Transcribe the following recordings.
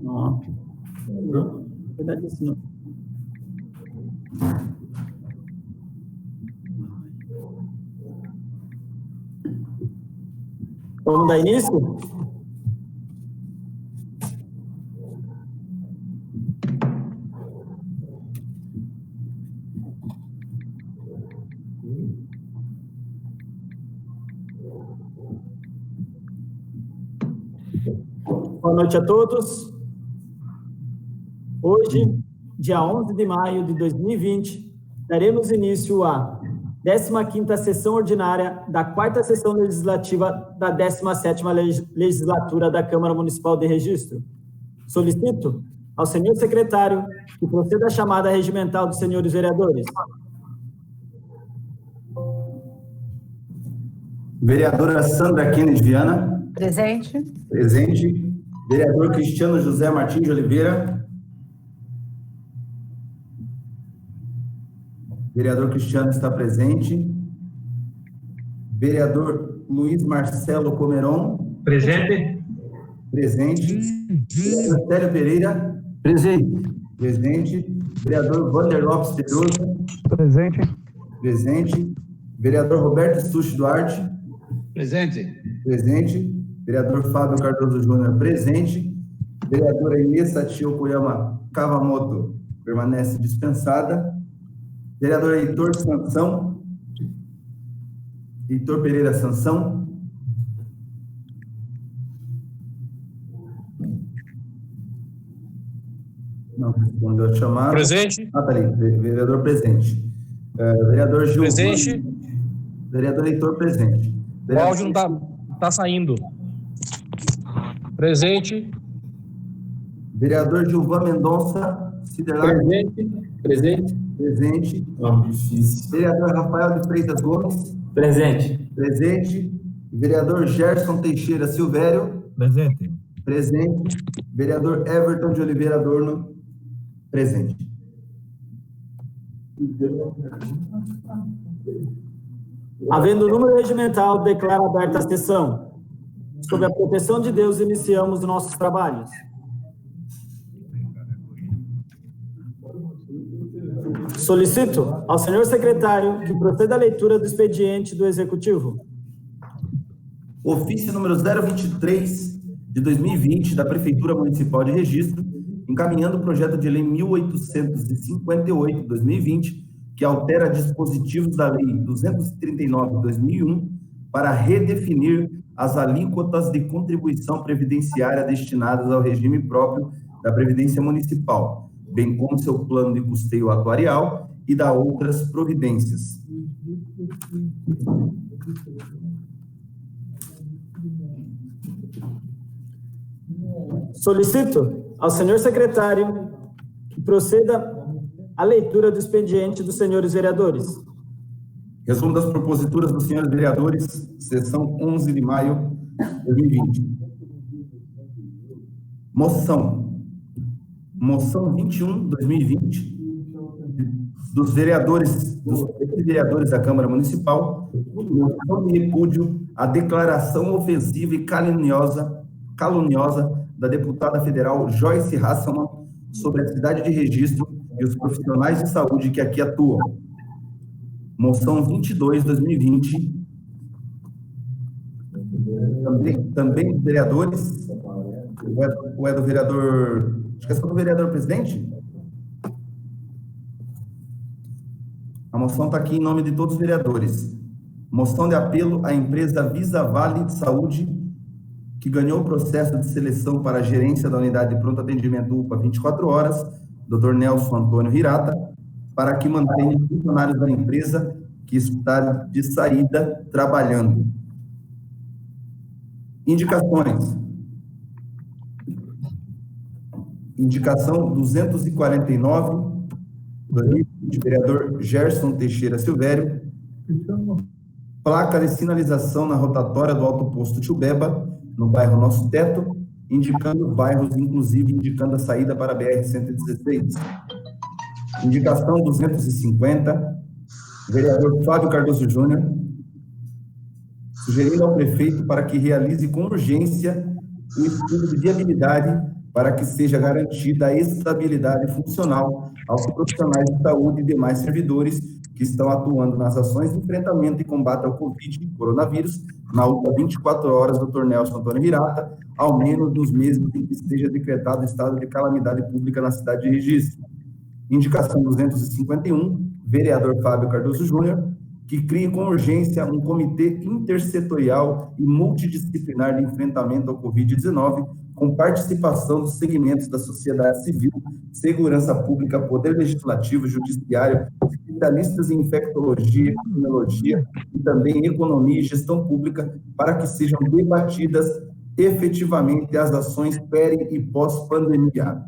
Não. Verdade, isso não. Vamos dar início? Boa noite a todos. Hoje, dia 11 de maio de 2020, daremos início à 15ª sessão ordinária da 4ª sessão legislativa da 17ª legislatura da Câmara Municipal de Registro. Solicito ao senhor secretário que proceda à chamada regimental dos senhores vereadores. Vereadora Sandra Kennedy Viana. Presente. Presente. Vereador Cristiano José Martins de Oliveira. Vereador Cristiano está presente. Vereador Luiz Marcelo Comeron. Presente. Presente. Vereador Célio Pereira. Presente. Presente. Vereador Wander Lopes Pedroso. Presente. Presente. Vereador Roberto Sushi Duarte. Presente. Presente. Vereador Fábio Cardoso Júnior, presente. Vereadora Inês Satio Kuyama Kavamoto, permanece dispensada. Vereador Heitor Sansão. Heitor Pereira Sansão. Não respondeu a chamada. Presente. Ah, peraí. Vereador presente. Vereador Gil. Presente. Vereador Heitor presente. O áudio não tá saindo. Presente. Vereador Gilvan Mendonça Cidelar. Presente. Presente. Difícil. Vereador Rafael de Freitas Gomes. Presente. Presente. Vereador Gerson Teixeira Silvério. Presente. Presente. Vereador Everton de Oliveira Adorno. Presente. Havendo número regimental, declaro aberta a sessão. Sob a proteção de Deus, iniciamos nossos trabalhos. Solicito ao senhor secretário que proceda à leitura do expediente do Executivo. Ofício número 023 de 2020 da Prefeitura Municipal de Registro, encaminhando o projeto de lei 1858 de 2020, que altera dispositivos da lei 239 de 2001 para redefinir as alíquotas de contribuição previdenciária destinadas ao regime próprio da Previdência Municipal, bem como seu plano de custeio atuarial e da outras providências. Solicito ao senhor secretário que proceda à leitura do expediente dos senhores vereadores. Resumo das proposituras dos senhores vereadores, sessão 11 de maio de 2020. Moção 21, 2020, dos vereadores da Câmara Municipal, moção de repúdio à declaração ofensiva e caluniosa da deputada federal Joyce Hasselmann sobre a cidade de Registro e os profissionais de saúde que aqui atuam. Moção 22, 2020. Também dos vereadores. Ou é do vereador... Acho que é só do vereador presidente. A moção está aqui em nome de todos os vereadores. Moção de apelo à empresa Visa Vale Saúde, que ganhou o processo de seleção para a gerência da unidade de pronto atendimento UPA 24 horas, Dr. Nelson Antônio Hirata, para que mantenha funcionários da empresa que está de saída trabalhando. Indicações. Indicação 249, do vereador Gerson Teixeira Silvério. Placa de sinalização na rotatória do Alto Posto Tiubeba, no bairro Nosso Teto, indicando bairros, inclusive indicando a saída para a BR-116. Indicação 250, vereador Fábio Cardoso Júnior, sugerindo ao prefeito para que realize com urgência o estudo de viabilidade para que seja garantida a estabilidade funcional aos profissionais de saúde e demais servidores que estão atuando nas ações de enfrentamento e combate ao Covid, coronavírus, na última 24 horas do Nelson Antônio Hirata, ao menos nos meses em que esteja decretado estado de calamidade pública na cidade de Registro. Indicação 251, vereador Fábio Cardoso Júnior, que crie com urgência um comitê intersetorial e multidisciplinar de enfrentamento ao Covid-19, com participação dos segmentos da sociedade civil, segurança pública, poder legislativo, judiciário, especialistas em infectologia, epidemiologia e também economia e gestão pública, para que sejam debatidas efetivamente as ações peri e pós-pandemia.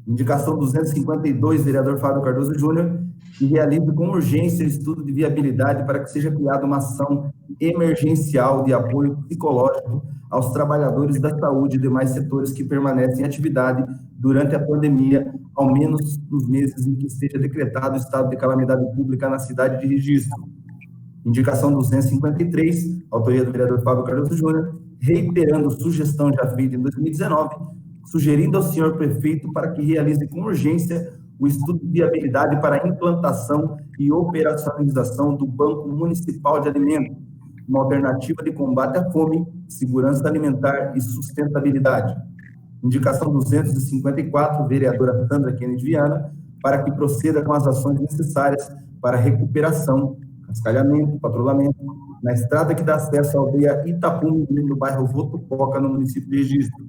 Indicação 252, vereador Fábio Cardoso Júnior, que realize com urgência o estudo de viabilidade para que seja criada uma ação emergencial de apoio psicológico aos trabalhadores da saúde e demais setores que permanecem em atividade durante a pandemia, ao menos nos meses em que esteja decretado o estado de calamidade pública na cidade de Registro. Indicação 253, autoria do vereador Fábio Cardoso Júnior, reiterando sugestão já feita em 2019, sugerindo ao senhor prefeito para que realize com urgência o estudo de viabilidade para a implantação e operacionalização do Banco Municipal de Alimentos, uma alternativa de combate à fome, segurança alimentar e sustentabilidade. Indicação 254, vereadora Sandra Kennedy Viana, para que proceda com as ações necessárias para recuperação, cascalhamento, patrulhamento, na estrada que dá acesso à aldeia Itapume, no bairro Votupoca, no município de Registro.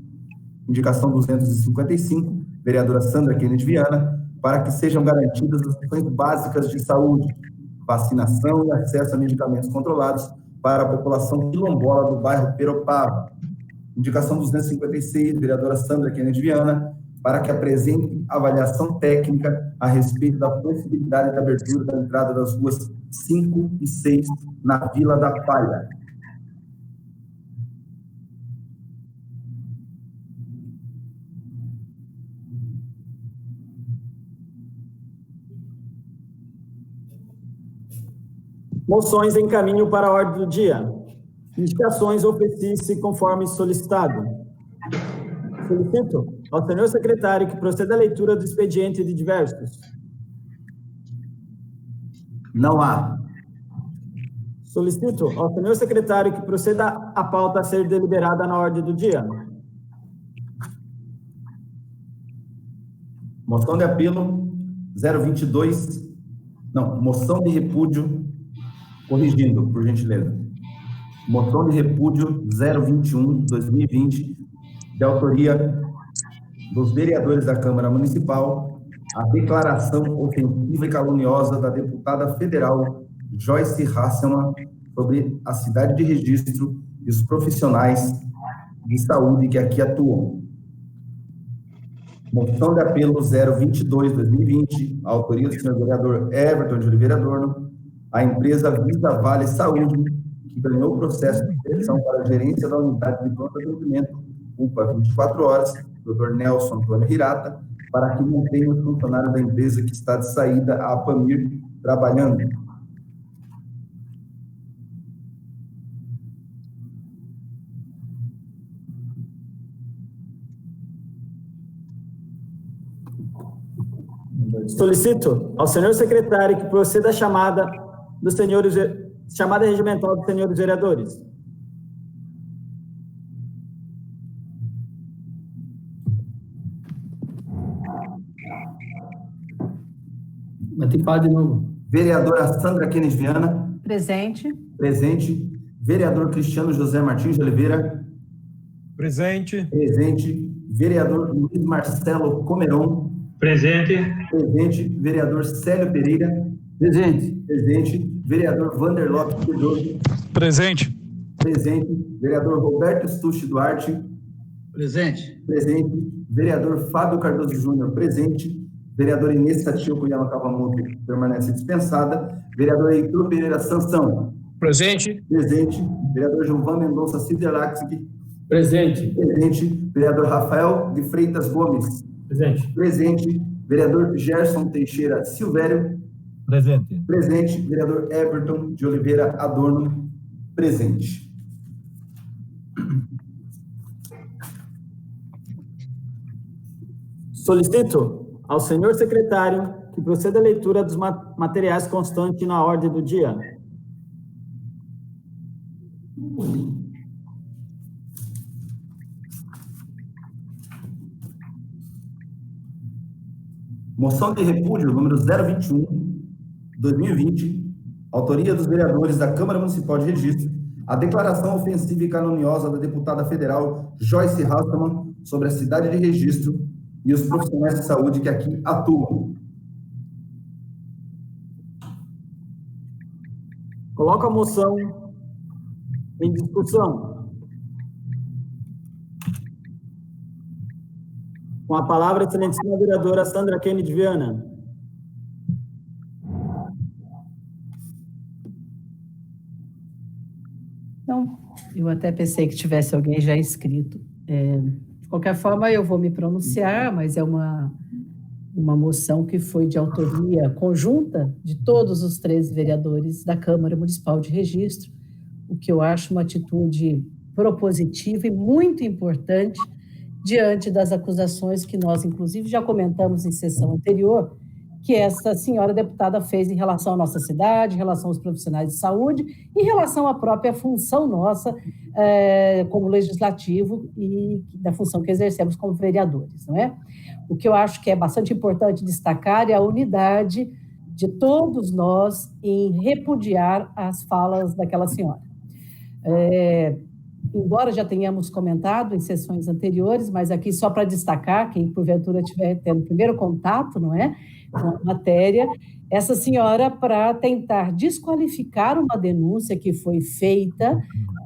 Indicação 255, vereadora Sandra Kennedy Viana, para que sejam garantidas as ações básicas de saúde, vacinação e acesso a medicamentos controlados para a população quilombola do bairro Peropaba. Indicação 256, vereadora Sandra Kennedy Viana, para que apresente avaliação técnica a respeito da possibilidade de abertura da entrada das ruas 5 e 6 na Vila da Palha. Moções em caminho para a ordem do dia. Indicações oferecer-se conforme solicitado. Solicito ao senhor secretário que proceda à leitura do expediente de diversos. Não há. Solicito ao senhor secretário que proceda à pauta a ser deliberada na ordem do dia. Moção de apelo 022. Não, moção de repúdio. Corrigindo, por gentileza. Moção de repúdio 021/2020, de autoria dos vereadores da Câmara Municipal, a declaração ofensiva e caluniosa da deputada federal Joyce Hasselmann sobre a cidade de Registro e os profissionais de saúde que aqui atuam. Moção de apelo 022/2020, a autoria do senhor vereador Everton de Oliveira Adorno, a empresa Visa Vale Saúde, que ganhou o processo de seleção para a gerência da unidade de pronto atendimento, UPA 24 horas, Dr. Nelson Antônio Hirata, para que mantenha os funcionários da empresa que está de saída, a APAMIR, trabalhando. Solicito ao senhor secretário que proceda à chamada regimental dos senhores vereadores. Vai ter que falar de novo. Vereadora Sandra Kennedy Viana. Presente. Presente. Vereador Cristiano José Martins de Oliveira. Presente. Presente. Vereador Luiz Marcelo Comeron. Presente. Presente. Vereador Célio Pereira. Presente. Presente. Vereador Vander Lopes Pedroso. Presente. Presente. Vereador Roberto Stucci Duarte. Presente. Presente. Vereador Fábio Cardoso Júnior. Presente. Vereador Inês Satio Yama Cavamoto permanece dispensada. Vereador Heitor Pereira Sansão. Presente. Presente. Vereador Gilvan Mendonça Sidelaxi. Presente. Presente. Vereador Rafael de Freitas Gomes. Presente. Presente. Vereador Gerson Teixeira Silvério. Presente. Presente. Vereador Everton de Oliveira Adorno. Presente. Solicito ao senhor secretário que proceda à leitura dos materiais constantes na ordem do dia. Moção de repúdio número 021, 2020, autoria dos vereadores da Câmara Municipal de Registro, a declaração ofensiva e caluniosa da deputada federal Joyce Hasselmann sobre a cidade de Registro e os profissionais de saúde que aqui atuam. Coloco a moção em discussão. Com a palavra, a excelentíssima vereadora Sandra Kennedy Viana. Então, eu até pensei que tivesse alguém já inscrito. De qualquer forma, eu vou me pronunciar, mas é uma moção que foi de autoria conjunta de todos os 13 vereadores da Câmara Municipal de Registro, o que eu acho uma atitude propositiva e muito importante diante das acusações que nós, inclusive, já comentamos em sessão anterior, que essa senhora deputada fez em relação à nossa cidade, em relação aos profissionais de saúde, em relação à própria função nossa como legislativo e da função que exercemos como vereadores, não é? O que eu acho que é bastante importante destacar é a unidade de todos nós em repudiar as falas daquela senhora. Embora já tenhamos comentado em sessões anteriores, mas aqui só para destacar, quem porventura estiver tendo primeiro contato, não é, com a matéria, essa senhora, para tentar desqualificar uma denúncia que foi feita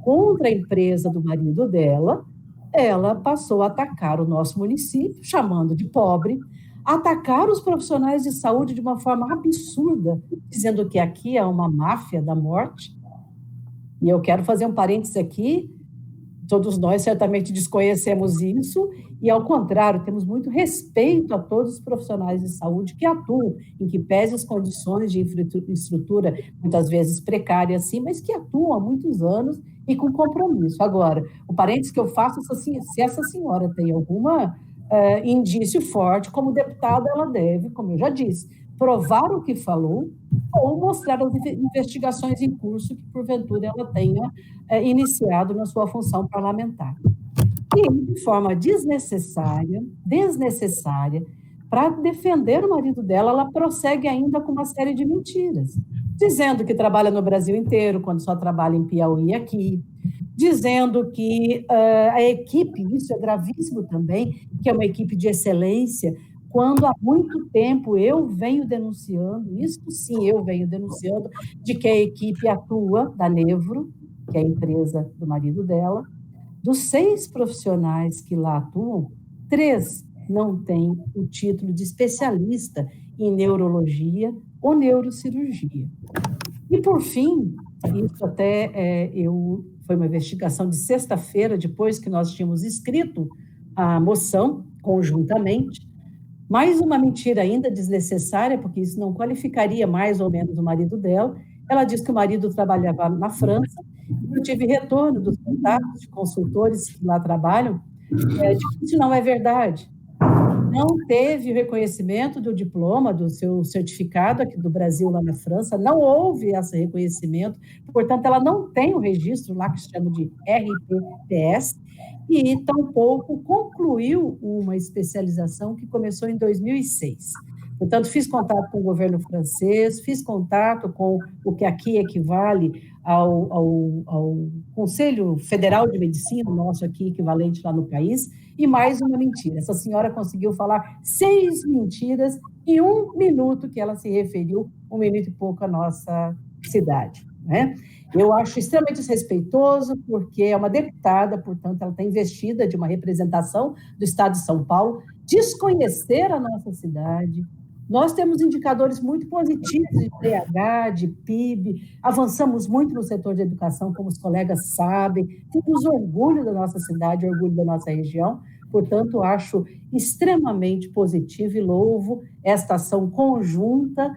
contra a empresa do marido dela, ela passou a atacar o nosso município, chamando de pobre, atacar os profissionais de saúde de uma forma absurda, dizendo que aqui é uma máfia da morte. E eu quero fazer um parênteses aqui, todos nós certamente desconhecemos isso, e ao contrário, temos muito respeito a todos os profissionais de saúde que atuam, em que pese as condições de infraestrutura, muitas vezes precárias, sim, mas que atuam há muitos anos e com compromisso. Agora, o parênteses que eu faço é assim, se essa senhora tem alguma indício forte, como deputada, ela deve, como eu já disse, provar o que falou ou mostrar as investigações em curso que, porventura, ela tenha iniciado na sua função parlamentar. E, de forma desnecessária, para defender o marido dela, ela prossegue ainda com uma série de mentiras, dizendo que trabalha no Brasil inteiro, quando só trabalha em Piauí aqui, dizendo que a equipe, isso é gravíssimo também, que é uma equipe de excelência, quando há muito tempo eu venho denunciando, isso sim eu venho denunciando, de que a equipe atua, da Nevro, que é a empresa do marido dela, dos 6 profissionais que lá atuam, 3 não têm o título de especialista em neurologia ou neurocirurgia. E, por fim, isso até foi uma investigação de sexta-feira, depois que nós tínhamos escrito a moção conjuntamente, mais uma mentira ainda desnecessária, porque isso não qualificaria mais ou menos o marido dela. Ela diz que o marido trabalhava na França, e eu tive retorno dos contatos de consultores que lá trabalham, de que isso não é verdade. Não teve o reconhecimento do diploma, do seu certificado aqui do Brasil, lá na França, não houve esse reconhecimento, portanto, ela não tem o registro lá que se chama de RPPS, e tampouco concluiu uma especialização que começou em 2006. Portanto, fiz contato com o governo francês, fiz contato com o que aqui equivale ao Conselho Federal de Medicina, nosso aqui equivalente lá no país, e mais uma mentira. Essa senhora conseguiu falar 6 mentiras em 1 minuto que ela se referiu, 1 minuto e pouco à nossa cidade, né? Eu acho extremamente desrespeitoso, porque é uma deputada, portanto, ela está investida de uma representação do Estado de São Paulo, desconhecer a nossa cidade. Nós temos indicadores muito positivos de PH, de PIB, avançamos muito no setor de educação, como os colegas sabem, temos orgulho da nossa cidade, orgulho da nossa região, portanto, acho extremamente positivo e louvo esta ação conjunta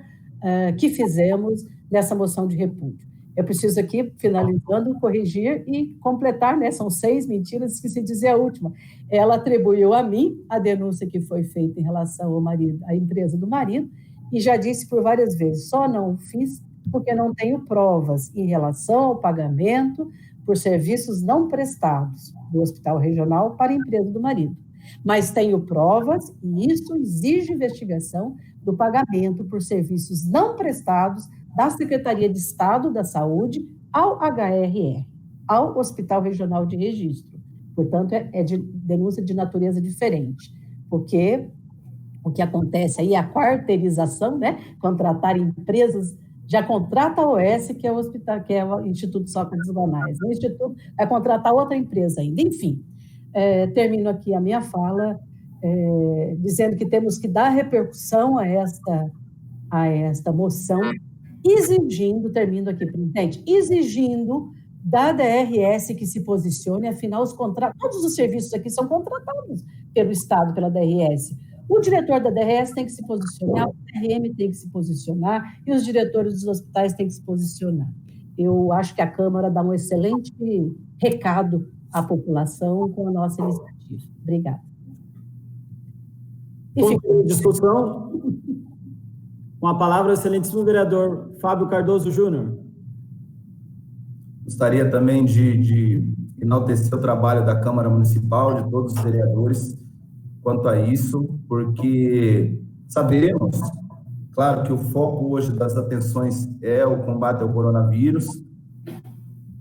que fizemos nessa moção de repúdio. Eu preciso aqui, finalizando, corrigir e completar, né? São 6 mentiras, esqueci de dizer a última. Ela atribuiu a mim a denúncia que foi feita em relação ao marido, à empresa do marido, e já disse por várias vezes, só não fiz porque não tenho provas em relação ao pagamento por serviços não prestados do Hospital Regional para a empresa do marido. Mas tenho provas, e isso exige investigação, do pagamento por serviços não prestados da Secretaria de Estado da Saúde ao HRR, ao Hospital Regional de Registro. Portanto, é de denúncia de natureza diferente, porque o que acontece aí é a quarteirização, né? Contratar empresas, já contrata a OS, que é o hospital, que é o Instituto Sócrates Banais. O Instituto vai contratar outra empresa ainda. Enfim, termino aqui a minha fala, dizendo que temos que dar repercussão a esta moção, exigindo, termino aqui, presidente, exigindo da DRS que se posicione, afinal, todos os serviços aqui são contratados pelo Estado, pela DRS. O diretor da DRS tem que se posicionar, o DRM tem que se posicionar e os diretores dos hospitais têm que se posicionar. Eu acho que a Câmara dá um excelente recado à população com a nossa iniciativa. Obrigada. Em discussão, com a palavra o excelentíssimo vereador Fábio Cardoso Júnior. Gostaria também de enaltecer o trabalho da Câmara Municipal, de todos os vereadores, quanto a isso, porque sabemos, claro, que o foco hoje das atenções é o combate ao coronavírus,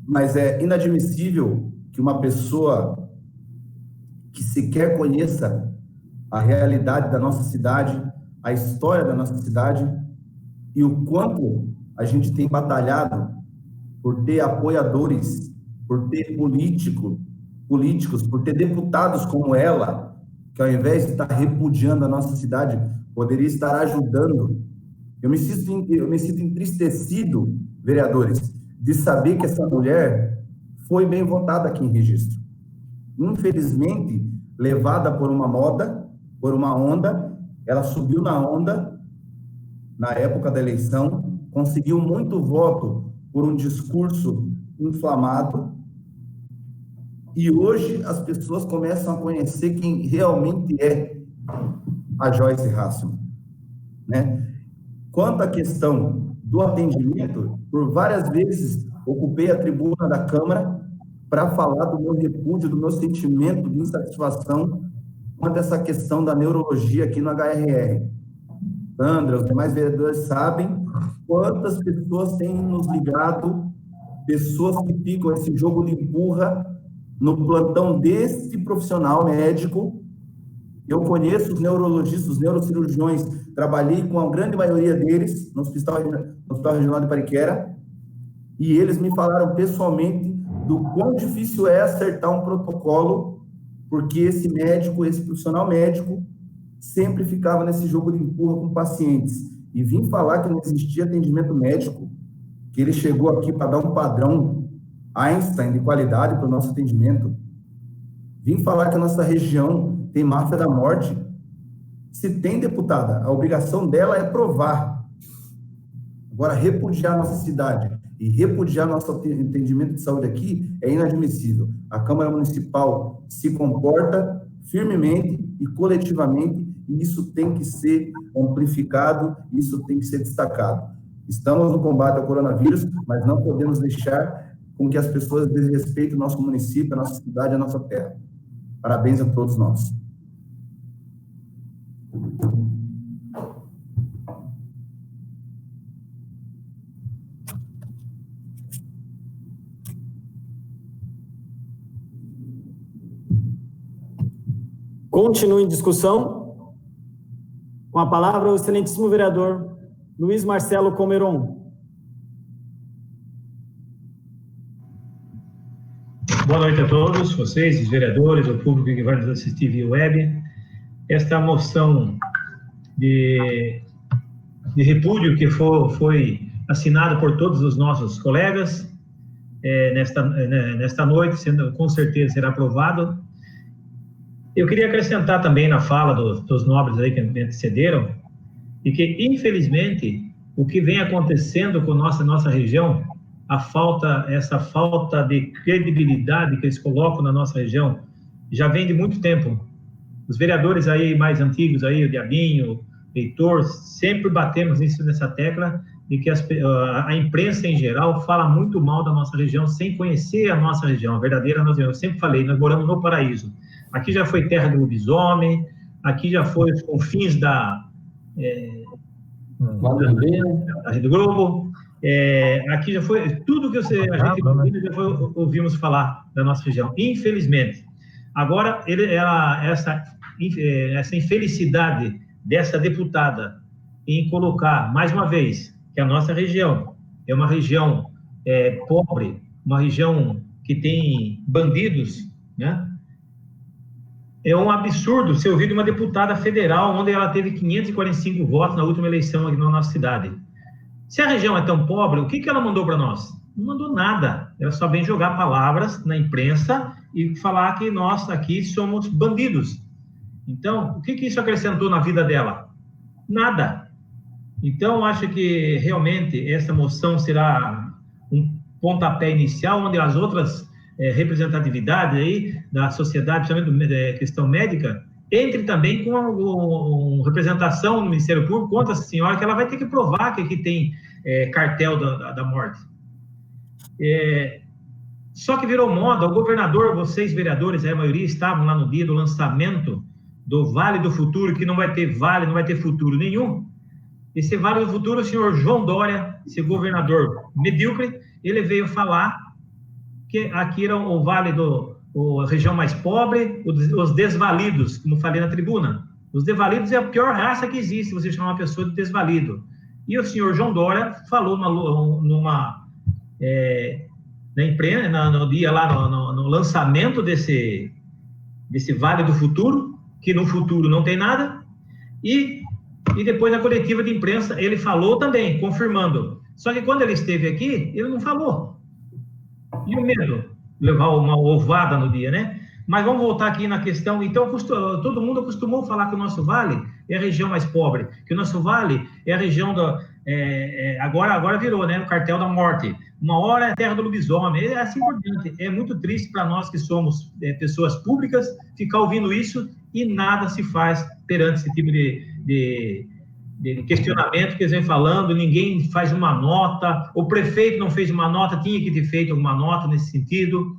mas é inadmissível que uma pessoa que sequer conheça a realidade da nossa cidade, a história da nossa cidade e o quanto a gente tem batalhado por ter apoiadores, por ter políticos, por ter deputados como ela, que ao invés de estar repudiando a nossa cidade, poderia estar ajudando. Eu me sinto entristecido, vereadores, de saber que essa mulher foi bem votada aqui em Registro. Infelizmente, levada por uma onda, ela subiu na onda, na época da eleição, conseguiu muito voto por um discurso inflamado, e hoje as pessoas começam a conhecer quem realmente é a Joyce Hasselmann, né? Quanto à questão do atendimento, por várias vezes ocupei a tribuna da Câmara para falar do meu repúdio, do meu sentimento de insatisfação quanto a essa questão da neurologia aqui no HRR. Sandra, os demais vereadores sabem quantas pessoas têm nos ligado, pessoas que ficam esse jogo de empurra no plantão desse profissional médico. Eu conheço os neurologistas, os neurocirurgiões, trabalhei com a grande maioria deles no Hospital Regional de Pariquera, e eles me falaram pessoalmente do quão difícil é acertar um protocolo, porque esse médico, esse profissional médico, sempre ficava nesse jogo de empurra com pacientes. E vim falar que não existia atendimento médico, que ele chegou aqui para dar um padrão Einstein de qualidade para o nosso atendimento. Vim falar que a nossa região tem máfia da morte. Se tem, deputada, a obrigação dela é provar. Agora, repudiar a nossa cidade e repudiar nosso atendimento de saúde aqui é inadmissível. A Câmara Municipal se comporta firmemente e coletivamente, e isso tem que ser amplificado, isso tem que ser destacado. Estamos no combate ao coronavírus, mas não podemos deixar com que as pessoas desrespeitem o nosso município, a nossa cidade, a nossa terra. Parabéns a todos nós. Continue em discussão. Com a palavra, o excelentíssimo vereador Luiz Marcelo Comeron. Boa noite a todos, vocês, os vereadores, o público que vai nos assistir via web. Esta moção de repúdio que foi assinada por todos os nossos colegas nesta noite, com certeza será aprovado. Eu queria acrescentar também na fala dos nobres aí que me antecederam, e que, infelizmente, o que vem acontecendo com nossa região essa falta de credibilidade que eles colocam na nossa região já vem de muito tempo. Os vereadores aí mais antigos, aí, o Diabinho, o Heitor, sempre batemos nessa tecla de que a imprensa em geral fala muito mal da nossa região sem conhecer a nossa região, a verdadeira nossa região. Eu sempre falei, nós moramos no paraíso. Aqui já foi terra do lobisomem, aqui já foi os confins da Rede Globo, aqui já foi tudo que a gente já ouvimos falar da nossa região, infelizmente. Agora, essa infelicidade dessa deputada em colocar, mais uma vez, que a nossa região é uma região pobre, uma região que tem bandidos, né? É um absurdo ser ouvido uma deputada federal, onde ela teve 545 votos na última eleição aqui na nossa cidade. Se a região é tão pobre, o que ela mandou para nós? Não mandou nada. Ela só vem jogar palavras na imprensa e falar que nós aqui somos bandidos. Então, o que isso acrescentou na vida dela? Nada. Então, acho que realmente essa moção será um pontapé inicial, onde as outras representatividades aí da sociedade, principalmente da questão médica, entre também com representação no Ministério Público contra essa senhora, que ela vai ter que provar que aqui tem cartel da morte. Só que virou moda, o governador, vocês vereadores, a maioria estavam lá no dia do lançamento do Vale do Futuro, que não vai ter vale, não vai ter futuro nenhum. Esse Vale do Futuro, o senhor João Dória, esse governador medíocre, ele veio falar que aqui era o vale a região mais pobre, os desvalidos, como falei na tribuna. Os desvalidos é a pior raça que existe, você chamar uma pessoa de desvalido. E o senhor João Dória falou na imprensa, no dia lá, no lançamento desse Vale do Futuro, que no futuro não tem nada, e depois na coletiva de imprensa ele falou também, confirmando. Só que quando ele esteve aqui, ele não falou. E o medo? Levar uma ovada no dia, né? Mas vamos voltar aqui na questão. Então, todo mundo acostumou a falar que o nosso vale é a região mais pobre, que o nosso vale é a região agora virou, né? O cartel da morte. Uma hora é a terra do lobisomem. É assim por diante. É muito triste para nós que somos pessoas públicas ficar ouvindo isso e nada se faz perante esse tipo de questionamento que eles vêm falando, ninguém faz uma nota, o prefeito não fez uma nota, tinha que ter feito alguma nota nesse sentido,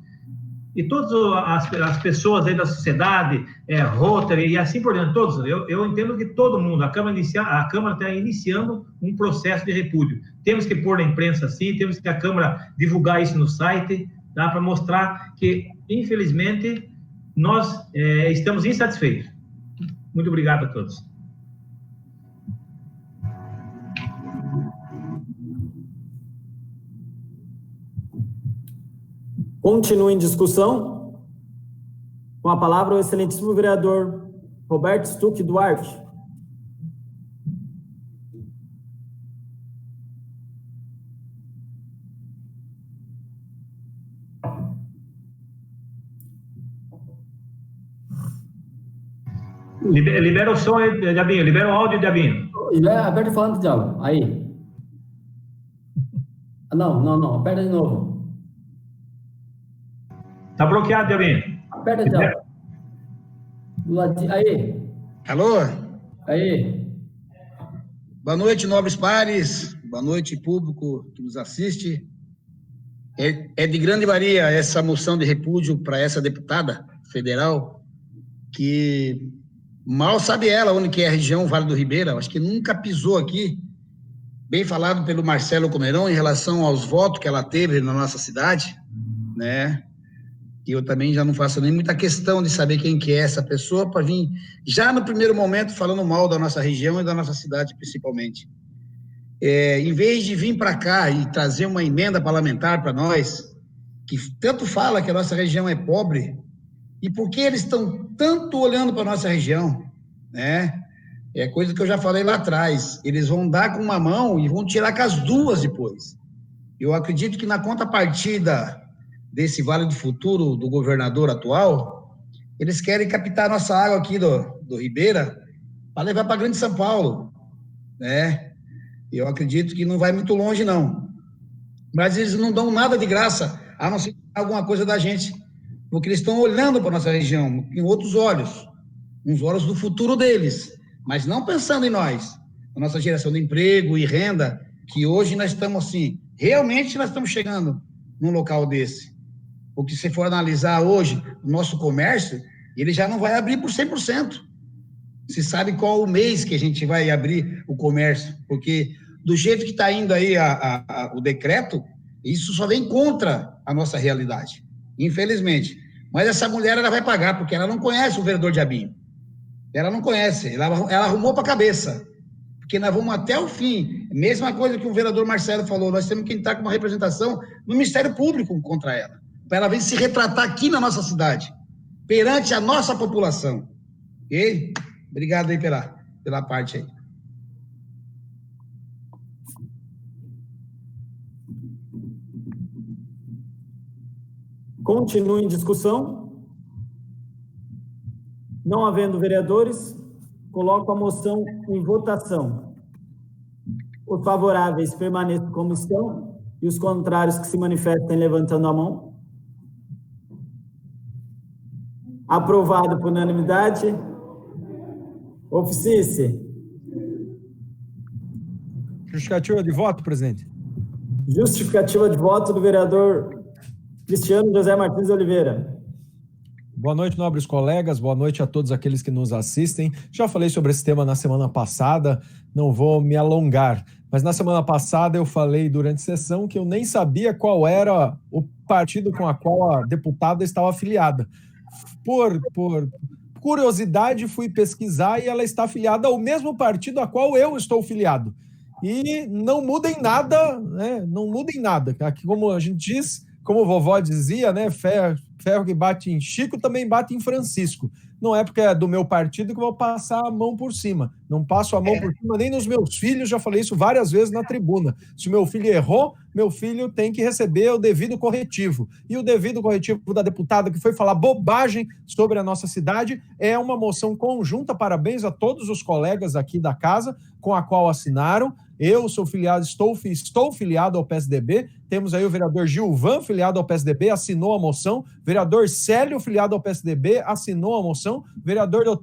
e todas as pessoas aí da sociedade, Rotary e assim por diante, todos, eu entendo que todo mundo, a Câmara está iniciando um processo de repúdio, temos que pôr na imprensa assim, temos que a Câmara divulgar isso no site, tá, para mostrar que, infelizmente, nós estamos insatisfeitos. Muito obrigado a todos. Continua em discussão. Com a palavra o excelentíssimo vereador Roberto Stuck Duarte. Libera o som aí, Diabinho. Libera o áudio, Diabinho. Aperta falando, Diabo. Aí. Não. Aperta de novo. Tá bloqueado, Diabinho. Aperta, Diabo. Aí. Alô? Aí. Boa noite, nobres pares. Boa noite, público que nos assiste. É de grande valia essa moção de repúdio para essa deputada federal, que mal sabe ela onde que é a região Vale do Ribeira, acho que nunca pisou aqui. Bem falado pelo Marcelo Comerão em relação aos votos que ela teve na nossa cidade, né? E eu também já não faço nem muita questão de saber quem que é essa pessoa para vir já no primeiro momento falando mal da nossa região e da nossa cidade principalmente. Em vez de vir para cá e trazer uma emenda parlamentar para nós, que tanto fala que a nossa região é pobre, e por que eles estão tanto olhando para a nossa região, né? É coisa que eu já falei lá atrás, eles vão dar com uma mão e vão tirar com as duas depois. Eu acredito que na contrapartida desse Vale do Futuro do governador atual, eles querem captar nossa água aqui do Ribeira para levar para Grande São Paulo, né? Eu acredito que não vai muito longe, não. Mas eles não dão nada de graça, a não ser alguma coisa da gente, porque eles estão olhando para a nossa região com outros olhos, uns olhos do futuro deles, mas não pensando em nós, a nossa geração de emprego e renda, que hoje nós estamos assim, realmente nós estamos chegando num local desse. Porque se for analisar hoje o nosso comércio, ele já não vai abrir por 100%. Se sabe qual o mês que a gente vai abrir o comércio, porque do jeito que está indo aí o decreto, isso só vem contra a nossa realidade, infelizmente. Mas essa mulher, ela vai pagar, porque ela não conhece o vereador Diabinho. Ela não conhece, ela arrumou para a cabeça, porque nós vamos até o fim. Mesma coisa que o vereador Marcelo falou, nós temos que entrar com uma representação no Ministério Público contra ela, para ela vir se retratar aqui na nossa cidade, perante a nossa população. Ok? Obrigado aí pela parte aí. Continue em discussão. Não havendo vereadores, coloco a moção em votação. Os favoráveis permaneçam como estão e os contrários que se manifestem levantando a mão. Aprovado por unanimidade. Oficice. Justificativa de voto, presidente. Justificativa de voto do vereador Cristiano José Martins Oliveira. Boa noite, nobres colegas, boa noite a todos aqueles que nos assistem. Já falei sobre esse tema na semana passada, não vou me alongar, mas na semana passada eu falei durante a sessão que eu nem sabia qual era o partido com a qual a deputada estava afiliada. Por curiosidade, fui pesquisar e ela está afiliada ao mesmo partido a qual eu estou filiado. E não muda em nada, né? Não muda em nada. Aqui, como a gente diz, como a vovó dizia, né? Ferro que bate em Chico também bate em Francisco. Não é porque é do meu partido que eu vou passar a mão por cima. Não passo a mão por cima nem nos meus filhos, já falei isso várias vezes na tribuna. Se o meu filho errou, meu filho tem que receber o devido corretivo. E o devido corretivo da deputada que foi falar bobagem sobre a nossa cidade é uma moção conjunta. Parabéns a todos os colegas aqui da casa com a qual assinaram. Eu sou filiado, estou filiado ao PSDB. Temos aí o vereador Gilvan, filiado ao PSDB, assinou a moção. Vereador Célio, filiado ao PSDB, assinou a moção. Vereadora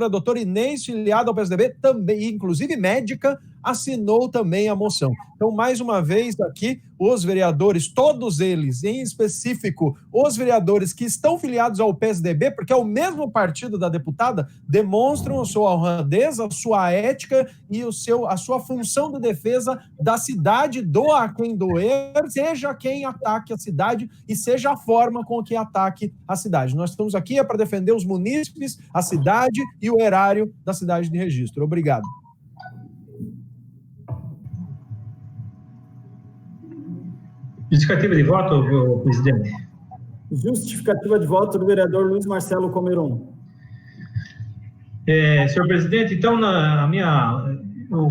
doutora Inês, filiada ao PSDB, também, inclusive médica, assinou também a moção. Então, mais uma vez aqui, os vereadores, todos eles, em específico, os vereadores que estão filiados ao PSDB, porque é o mesmo partido da deputada, demonstram a sua honradez, a sua ética e a sua função de defesa da cidade, doa a quem doer, seja quem ataque a cidade e seja a forma com que ataque a cidade. Nós estamos aqui para defender os munícipes, a cidade e o erário da cidade de Registro. Obrigado. Justificativa de voto, presidente. Justificativa de voto do vereador Luiz Marcelo Comeron. Senhor presidente, então,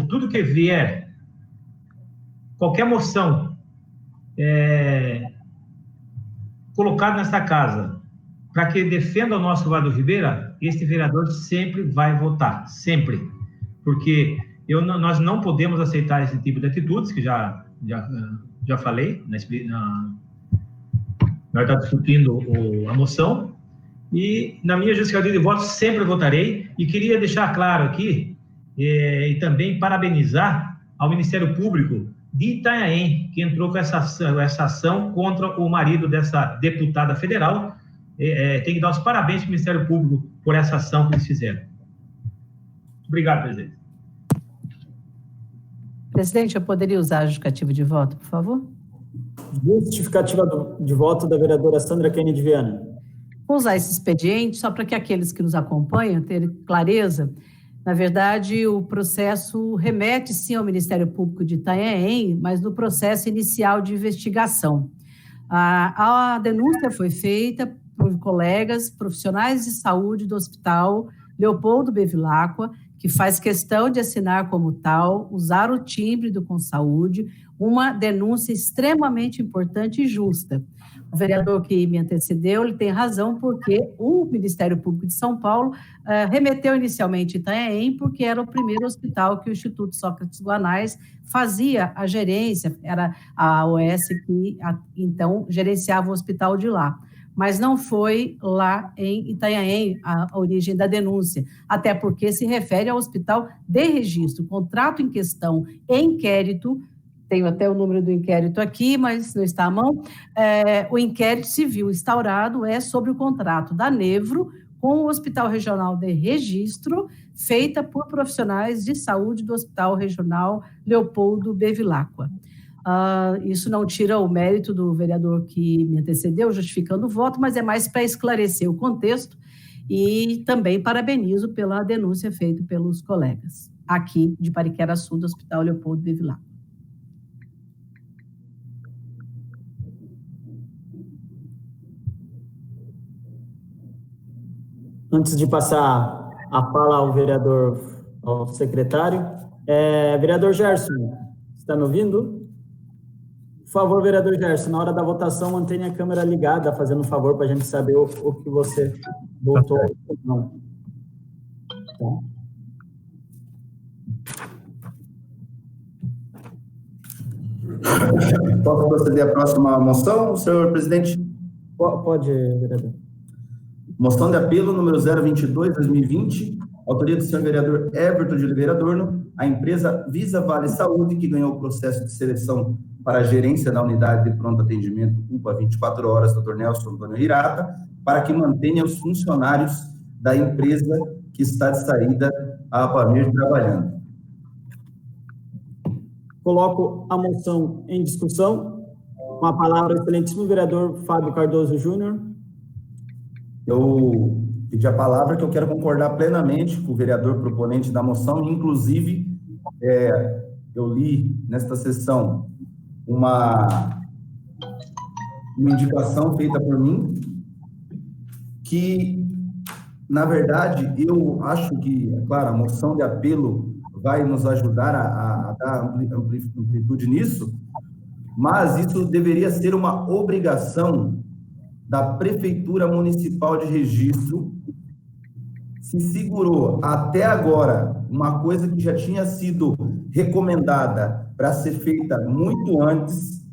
tudo que vier, qualquer moção colocada nesta casa, para que defenda o nosso Vado Ribeira, este vereador sempre vai votar, sempre. Porque nós não podemos aceitar esse tipo de atitudes, que já falei, nós estamos discutindo a moção, e na minha justificativa de voto sempre votarei, e queria deixar claro aqui, e também parabenizar ao Ministério Público de Itanhaém, que entrou com essa ação contra o marido dessa deputada federal. Tem que dar os parabéns para o Ministério Público por essa ação que eles fizeram. Obrigado, presidente. Presidente, eu poderia usar a justificativa de voto, por favor? Justificativa de voto da vereadora Sandra Kennedy Viana. Vou usar esse expediente só para que aqueles que nos acompanham tenham clareza. Na verdade, o processo remete, sim, ao Ministério Público de Itanhaém, mas no processo inicial de investigação. A denúncia foi feita por colegas profissionais de saúde do Hospital Leopoldo Bevilacqua, que faz questão de assinar como tal, usar o timbre do Consaúde, uma denúncia extremamente importante e justa. o vereador que me antecedeu, ele tem razão, porque o Ministério Público de São Paulo remeteu inicialmente Itanhaém, porque era o primeiro hospital que o Instituto Sócrates Guanais fazia a gerência, era a OS que, então, gerenciava o hospital de lá. Mas não foi lá em Itanhaém a origem da denúncia, até porque se refere ao hospital de registro. O contrato em questão, em inquérito, tenho até o número do inquérito aqui, mas não está à mão, o inquérito civil instaurado é sobre o contrato da Nevro com o Hospital Regional de Registro, feita por profissionais de saúde do Hospital Regional Leopoldo Bevilacqua. Isso não tira o mérito do vereador que me antecedeu, justificando o voto, mas é mais para esclarecer o contexto e também parabenizo pela denúncia feita pelos colegas aqui de Pariquera-Sul, do Hospital Leopoldo Bevilacqua. Antes de passar a fala ao vereador, ao secretário, vereador Gerson, está me ouvindo? Por favor, vereador Gerson, na hora da votação, mantenha a câmera ligada, fazendo um favor para a gente saber o que você votou ou não. Tá. Posso proceder à próxima moção, senhor presidente? Pode, vereador. Moção de apelo número 022/2020, autoria do senhor vereador Everton de Oliveira Adorno, a empresa Visa Vale Saúde, que ganhou o processo de seleção para a gerência da unidade de pronto atendimento UPA 24 horas, Dr. Nelson Antônio Hirata, para que mantenha os funcionários da empresa que está de saída a Apamir trabalhando. Coloco a moção em discussão. Com a palavra, o excelentíssimo vereador Fábio Cardoso Júnior. Eu pedi a palavra que eu quero concordar plenamente com o vereador proponente da moção, inclusive eu li nesta sessão uma indicação feita por mim, que, na verdade, eu acho que, é claro, a moção de apelo vai nos ajudar a dar amplitude nisso, mas isso deveria ser uma obrigação da Prefeitura Municipal de Registro. Se segurou até agora uma coisa que já tinha sido recomendada para ser feita muito antes,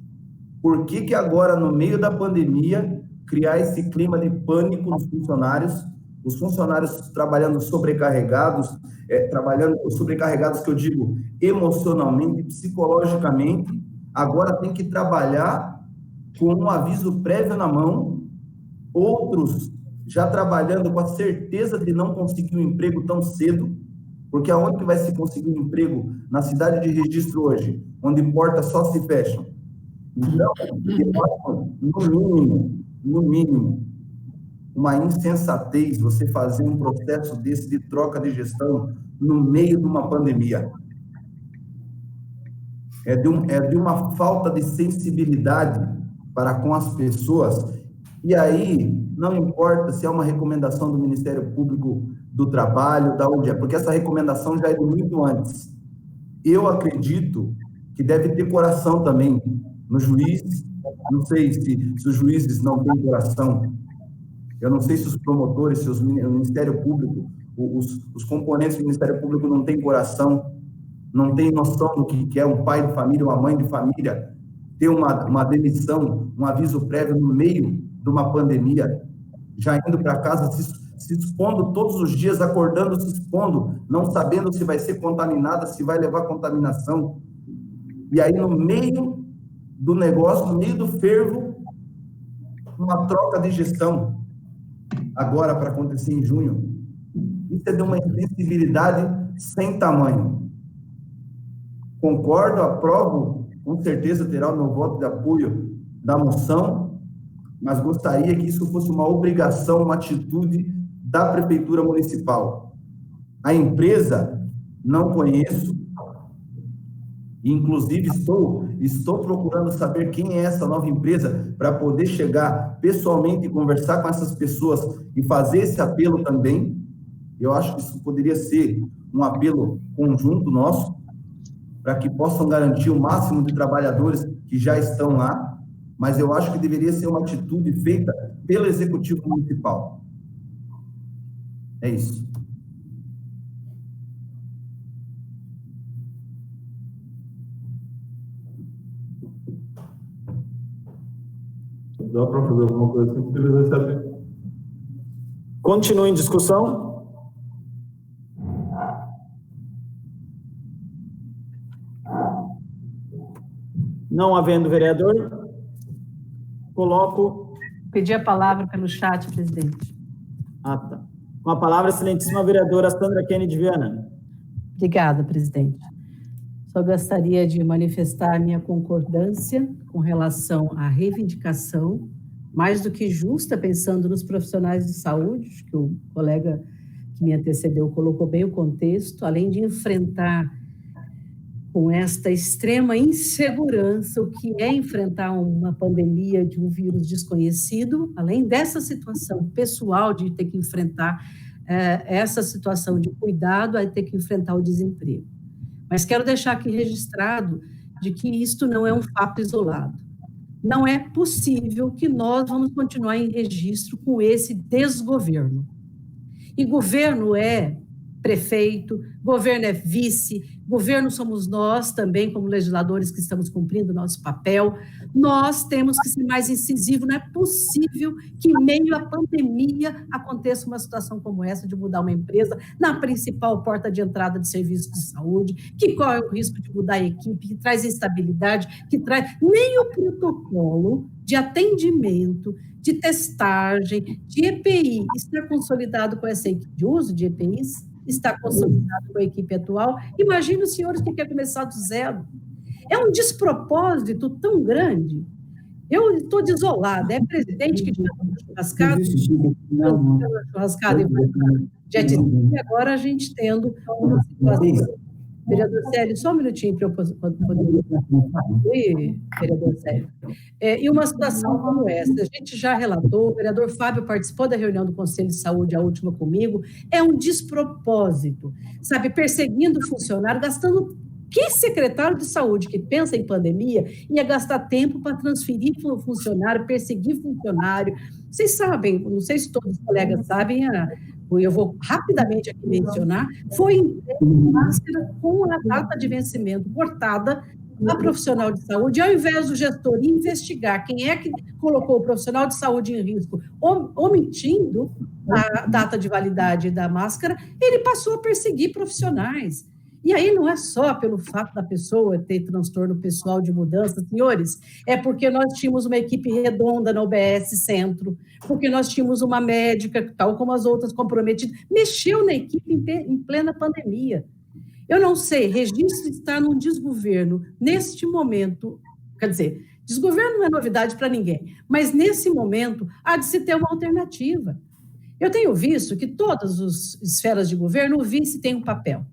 por que agora, no meio da pandemia, criar esse clima de pânico nos funcionários, os funcionários trabalhando sobrecarregados, sobrecarregados que eu digo emocionalmente, psicologicamente, agora tem que trabalhar com um aviso prévio na mão, outros já trabalhando com a certeza de não conseguir um emprego tão cedo, porque aonde que vai se conseguir um emprego na cidade de Registro hoje, onde portas só se fecham? Então, no mínimo, uma insensatez você fazer um processo desse de troca de gestão no meio de uma pandemia. É de uma falta de sensibilidade para com as pessoas. E aí, não importa se é uma recomendação do Ministério Público do Trabalho, da onde é, porque essa recomendação já é de muito antes. Eu acredito que deve ter coração também no juiz. Não sei se os juízes não têm coração. Eu não sei se os promotores, se o Ministério Público, os componentes do Ministério Público não têm coração, não têm noção do que é um pai de família, uma mãe de família, ter uma demissão, um aviso prévio no meio de uma pandemia, já indo para casa, se expondo todos os dias, acordando, se expondo, não sabendo se vai ser contaminada, se vai levar contaminação. E aí, no meio do negócio, no meio do fervo, uma troca de gestão, agora para acontecer em junho. Isso é de uma insensibilidade sem tamanho. Concordo, aprovo, com certeza terá o meu voto de apoio da moção, mas gostaria que isso fosse uma obrigação, uma atitude da Prefeitura Municipal. A empresa, não conheço, inclusive estou procurando saber quem é essa nova empresa para poder chegar pessoalmente e conversar com essas pessoas e fazer esse apelo também. Eu acho que isso poderia ser um apelo conjunto nosso, para que possam garantir o máximo de trabalhadores que já estão lá. mas eu acho que deveria ser uma atitude feita pelo Executivo Municipal. É isso. Dá para fazer alguma coisa assim, porque eles recebem. Continue em discussão. Não havendo vereador, coloco... Pedi a palavra pelo chat, presidente. Ah, tá. Com a palavra, a excelentíssima vereadora Sandra Kennedy Viana. Obrigada, presidente. Só gostaria de manifestar minha concordância com relação à reivindicação, mais do que justa, pensando nos profissionais de saúde, que o colega que me antecedeu colocou bem o contexto, além de enfrentar com esta extrema insegurança o que é enfrentar uma pandemia de um vírus desconhecido, além dessa situação pessoal de ter que enfrentar essa situação de cuidado, aí ter que enfrentar o desemprego. Mas quero deixar aqui registrado de que isto não é um fato isolado. Não é possível que nós vamos continuar em registro com esse desgoverno. E governo é prefeito, governo é vice, governo somos nós também, como legisladores que estamos cumprindo o nosso papel. Nós temos que ser mais incisivos. Não é possível que, em meio à pandemia, aconteça uma situação como essa de mudar uma empresa na principal porta de entrada de serviços de saúde, que corre o risco de mudar a equipe, que traz instabilidade, que traz nem o protocolo de atendimento, de testagem, de EPI, está consolidado com essa equipe de uso de EPIs, está consolidado com a equipe atual. Imagina os senhores que querem começar do zero. É um despropósito tão grande. Eu estou desolada. É presidente que tinha churrascado, e agora a gente tendo uma situação. Vereador Célio, só um minutinho para eu poder... Vereador Célio. E uma situação como essa, a gente já relatou, o vereador Fábio participou da reunião do Conselho de Saúde, a última comigo, é um despropósito, sabe, perseguindo o funcionário, gastando... Que secretário de saúde que pensa em pandemia ia gastar tempo para transferir funcionário, perseguir funcionário? Vocês sabem, não sei se todos os colegas sabem, eu vou rapidamente aqui mencionar, foi entregue máscara com a data de vencimento cortada a profissional de saúde, ao invés do gestor investigar quem é que colocou o profissional de saúde em risco, omitindo a data de validade da máscara, ele passou a perseguir profissionais. E aí não é só pelo fato da pessoa ter transtorno pessoal de mudança, senhores, é porque nós tínhamos uma equipe redonda na UBS Centro, porque nós tínhamos uma médica, tal como as outras comprometidas, mexeu na equipe em plena pandemia. Eu não sei, registro está num desgoverno, neste momento, quer dizer, desgoverno não é novidade para ninguém, mas nesse momento há de se ter uma alternativa. Eu tenho visto que todas as esferas de governo, o vice tem um papel.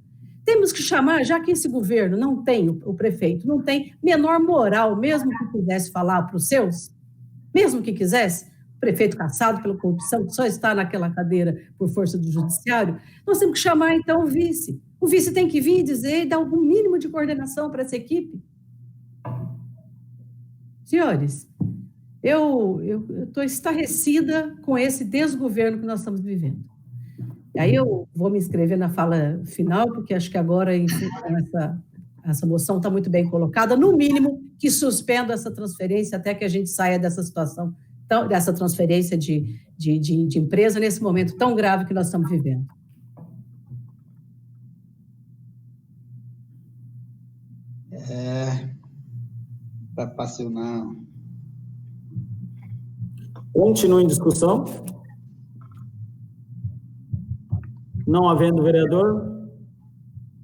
Temos que chamar, já que esse governo não tem, o prefeito não tem menor moral, mesmo que quisesse falar para os seus, mesmo que quisesse, o prefeito cassado pela corrupção, que só está naquela cadeira por força do judiciário, nós temos que chamar, então, o vice. O vice tem que vir e dizer, e dar algum mínimo de coordenação para essa equipe. Senhores, eu estou estarrecida com esse desgoverno que nós estamos vivendo. Aí eu vou me inscrever na fala final, porque acho que agora, enfim, essa moção está muito bem colocada, no mínimo que suspenda essa transferência até que a gente saia dessa situação, dessa transferência de empresa nesse momento tão grave que nós estamos vivendo. Para passionar. Continue em discussão. Não havendo vereador,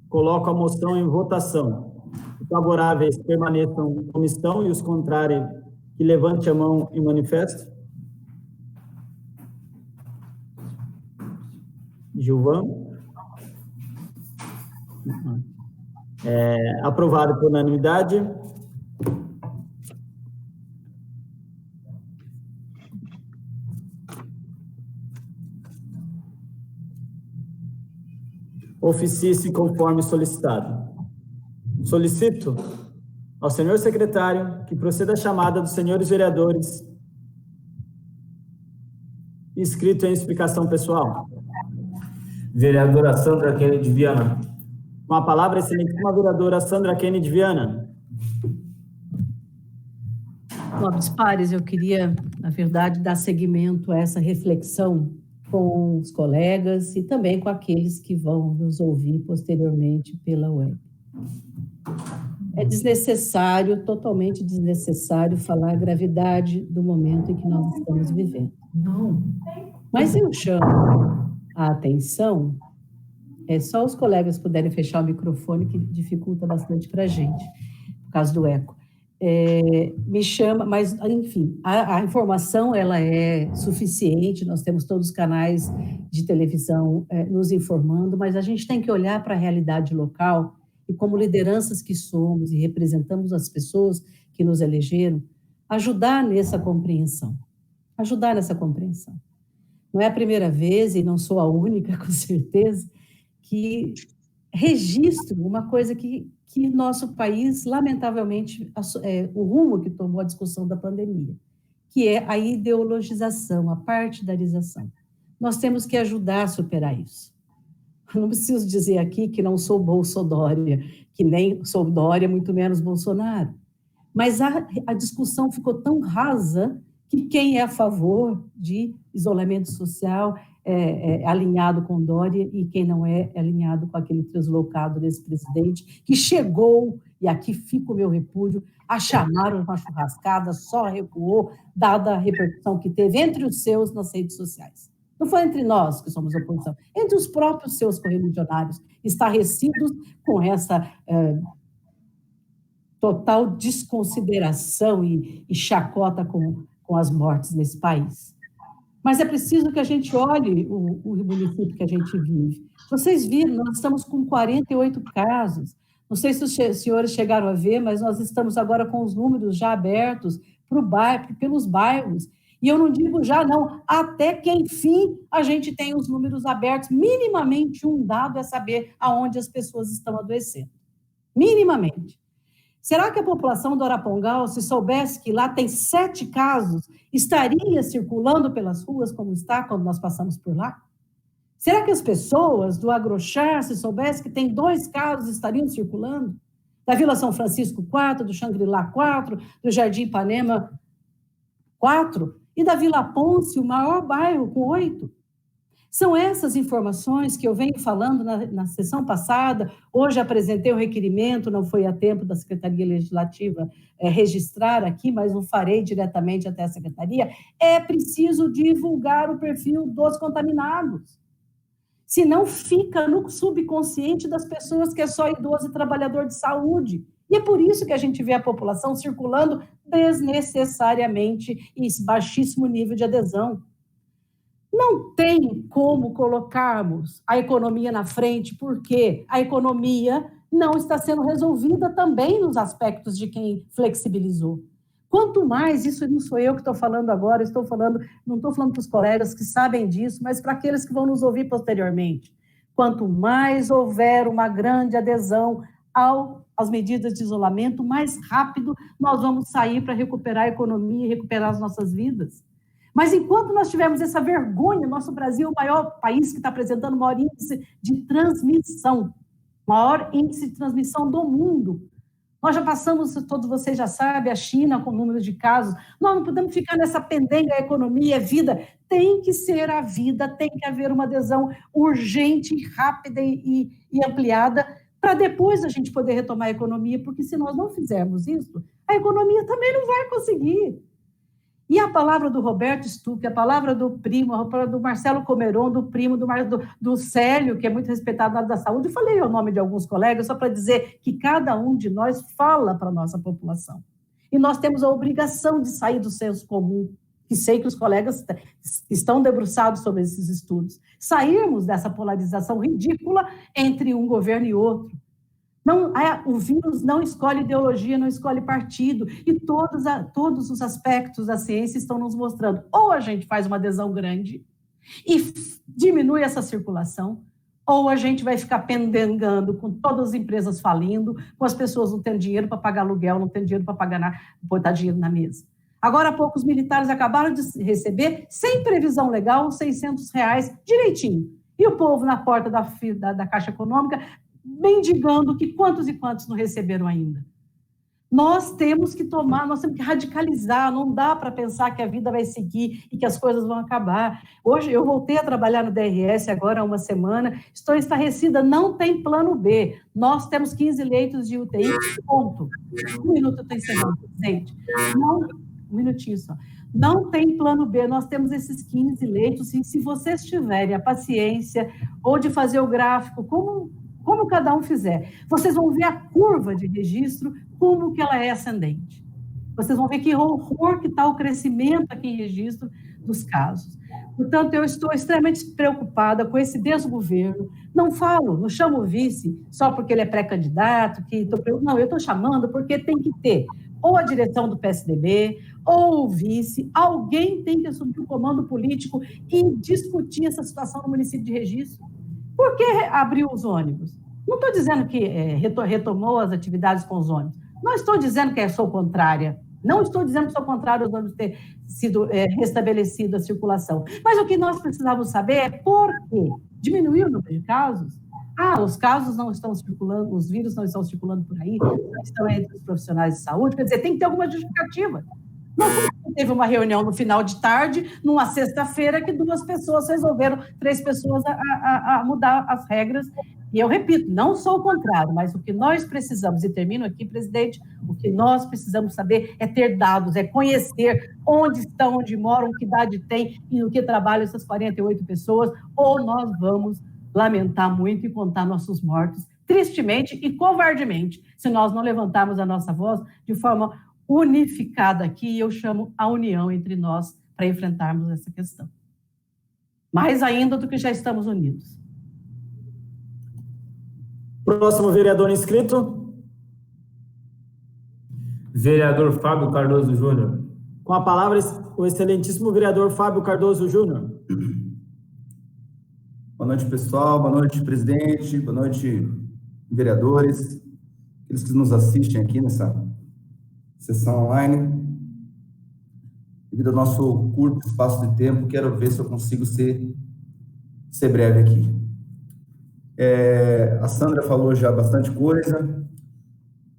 coloco a moção em votação. Os favoráveis permaneçam como estão e os contrários que levante a mão em manifesto. Gilvan. Aprovado por unanimidade. Oficie-se conforme solicitado. Solicito Ao senhor secretário, que proceda a chamada dos senhores vereadores inscrito em explicação pessoal. Vereadora Sandra Kennedy Viana. Com a palavra, excelentíssima vereadora Sandra Kennedy Viana. Nobres pares, eu queria, na verdade, dar seguimento a essa reflexão com os colegas e também com aqueles que vão nos ouvir posteriormente pela web. É desnecessário, totalmente desnecessário, falar a gravidade do momento em que nós estamos vivendo. Não. Mas eu chamo a atenção, só os colegas puderem fechar o microfone, que dificulta bastante para a gente, por causa do eco. Me chama, mas, enfim, a informação ela é suficiente, nós temos todos os canais de televisão nos informando, mas a gente tem que olhar para a realidade local e, como lideranças que somos e representamos as pessoas que nos elegeram, ajudar nessa compreensão. Ajudar nessa compreensão. Não é a primeira vez, e não sou a única, com certeza, que registro uma coisa que nosso país, lamentavelmente, o rumo que tomou a discussão da pandemia, que é a ideologização, a partidarização. Nós temos que ajudar a superar isso. Eu não preciso dizer aqui que não sou Bolsodória, que nem sou Dória, muito menos Bolsonaro. Mas a discussão ficou tão rasa que quem é a favor de isolamento social é alinhado com Dória e quem não é alinhado com aquele translocado desse presidente que chegou, e aqui fica o meu repúdio, a chamar uma churrascada, só recuou, dada a repercussão que teve entre os seus nas redes sociais. Não foi entre nós que somos oposição, entre os próprios seus correligionários, estarrecidos com essa total desconsideração e chacota com as mortes nesse país. Mas é preciso que a gente olhe o município que a gente vive. Vocês viram, nós estamos com 48 casos. Não sei se os senhores chegaram a ver, mas nós estamos agora com os números já abertos pelos bairros. E eu não digo já, não, até que, enfim, a gente tem os números abertos. Minimamente um dado é saber aonde as pessoas estão adoecendo. Minimamente. Será que a população do Arapongal, se soubesse que lá tem 7 casos, estaria circulando pelas ruas como está quando nós passamos por lá? Será que as pessoas do Agrochar, se soubessem que tem 2 casos, estariam circulando? Da Vila São Francisco, 4, do Xangri-Lá, 4, do Jardim Ipanema, 4, e da Vila Ponce, o maior bairro, com 8. São essas informações que eu venho falando na sessão passada. Hoje apresentei um requerimento, não foi a tempo da Secretaria Legislativa registrar aqui, mas o farei diretamente até a Secretaria. É preciso divulgar o perfil dos contaminados. Senão fica no subconsciente das pessoas que é só idoso e trabalhador de saúde. E é por isso que a gente vê a população circulando desnecessariamente em baixíssimo nível de adesão. Não tem como colocarmos a economia na frente, porque a economia não está sendo resolvida também nos aspectos de quem flexibilizou. Quanto mais, isso não sou eu que estou falando agora, não estou falando para os colegas que sabem disso, mas para aqueles que vão nos ouvir posteriormente. Quanto mais houver uma grande adesão às medidas de isolamento, mais rápido nós vamos sair para recuperar a economia e recuperar as nossas vidas. Mas enquanto nós tivermos essa vergonha, nosso Brasil é o maior país que está apresentando o maior índice de transmissão, maior índice de transmissão do mundo. Nós já passamos, todos vocês já sabem, a China com o número de casos. Nós não podemos ficar nessa pendenga, a economia, a vida. Tem que ser a vida, tem que haver uma adesão urgente, rápida e ampliada, para depois a gente poder retomar a economia, porque se nós não fizermos isso, a economia também não vai conseguir. E a palavra do Roberto Stuck, a palavra do primo, a palavra do Marcelo Comeron, do primo, do Célio, que é muito respeitado na área da saúde, eu falei o nome de alguns colegas, só para dizer que cada um de nós fala para a nossa população. E nós temos a obrigação de sair do senso comum, que sei que os colegas estão debruçados sobre esses estudos. Sairmos dessa polarização ridícula entre um governo e outro. Não, o vírus não escolhe ideologia, não escolhe partido, e todos os aspectos da ciência estão nos mostrando, ou a gente faz uma adesão grande e diminui essa circulação, ou a gente vai ficar pendengando com todas as empresas falindo, com as pessoas não tendo dinheiro para pagar aluguel, não tendo dinheiro para pagar nada, botar dinheiro na mesa. Agora há pouco os militares acabaram de receber, sem previsão legal, R$600 direitinho. E o povo na porta da Caixa Econômica mendigando que quantos e quantos não receberam ainda. Nós temos que radicalizar, não dá para pensar que a vida vai seguir e que as coisas vão acabar. Hoje eu voltei a trabalhar no DRS agora há uma semana, estou estarrecida, não tem plano B. Nós temos 15 leitos de UTI, ponto. Um minuto eu estou encerrando, presidente. Um minutinho só. Não tem plano B, nós temos esses 15 leitos, e se vocês tiverem a paciência ou de fazer o gráfico, como cada um fizer, vocês vão ver a curva de registro, como que ela é ascendente. Vocês vão ver que horror que está o crescimento aqui em registro dos casos. Portanto, eu estou extremamente preocupada com esse desgoverno. Não chamo o vice só porque ele é pré-candidato, não, eu estou chamando porque tem que ter ou a direção do PSDB, ou o vice, alguém tem que assumir o comando político e discutir essa situação no município de Registro. Por que abriu os ônibus? Não estou dizendo que retomou as atividades com os ônibus. Não estou dizendo que sou contrária. Não estou dizendo que sou contrária aos ônibus ter sido restabelecida a circulação. Mas o que nós precisamos saber é por quê. Diminuiu o número de casos? Os casos não estão circulando, os vírus não estão circulando por aí, não estão entre os profissionais de saúde. Quer dizer, tem que ter alguma justificativa. Não teve uma reunião no final de tarde, numa sexta-feira, que 2 pessoas resolveram, 3 pessoas a mudar as regras. E eu repito, não sou o contrário, mas o que nós precisamos, e termino aqui, presidente, o que nós precisamos saber é ter dados, é conhecer onde estão, onde moram, que idade tem e no que trabalham essas 48 pessoas, ou nós vamos lamentar muito e contar nossos mortos, tristemente e covardemente, se nós não levantarmos a nossa voz de forma unificada aqui, e eu chamo a união entre nós para enfrentarmos essa questão. Mais ainda do que já estamos unidos. Próximo vereador inscrito. Vereador Fábio Cardoso Júnior. Com a palavra, o excelentíssimo vereador Fábio Cardoso Júnior. Boa noite, pessoal. Boa noite, presidente. Boa noite, vereadores. Aqueles que nos assistem aqui nessa sessão online. Devido ao nosso curto espaço de tempo, quero ver se eu consigo ser breve aqui. A Sandra falou já bastante coisa.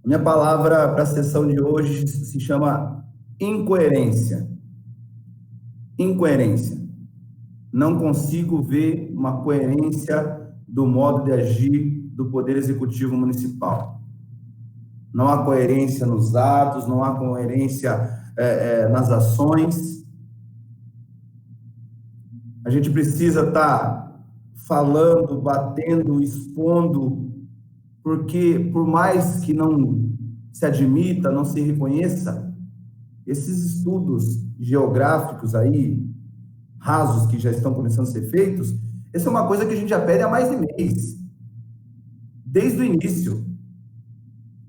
Minha palavra para a sessão de hoje se chama incoerência. Incoerência. Não consigo ver uma coerência do modo de agir do Poder Executivo Municipal. Não há coerência nos atos, não há coerência nas ações. A gente precisa estar falando, batendo, expondo, porque por mais que não se admita, não se reconheça, esses estudos geográficos aí, rasos, que já estão começando a ser feitos, essa é uma coisa que a gente já pede há mais de mês. Desde o início,